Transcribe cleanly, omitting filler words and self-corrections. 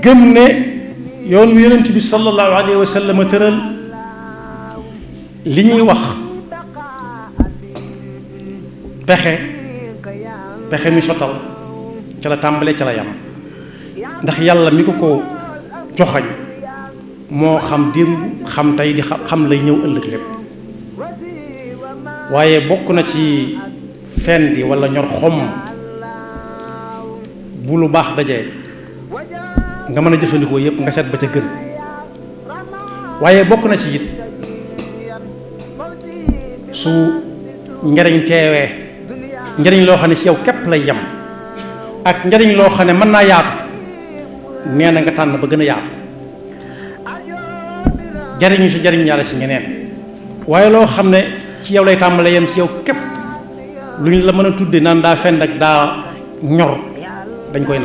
gëm ne yoon wi yonent bi sallallahu alayhi wa sallam tëral li ñuy wax pexe mi sottal ca la tàmbalee ca la yam ndax yàlla mi ko joxañ moo xam démb xam tey di xam lay ñëw ëllëg lépp waaye bokk na ci fen di wala ñor xom bu lu baax dajee nga mën a jëfandikoo yépp nga seet ba ca gën waaye bokk na ci it su njariñ teewee njariñ loo xam ne ci yow képp lay yem ak njariñ loo xam ne mën naa yaatu nee na nga tànn ba gën a yaatu jariñu si jariñ yàlla si ñeneen waaye loo xam ne ci yow lay tàmbalee yem ci yow képp lu ñu la mën a tudde naan daa fend ak daa ñor dañ koy nax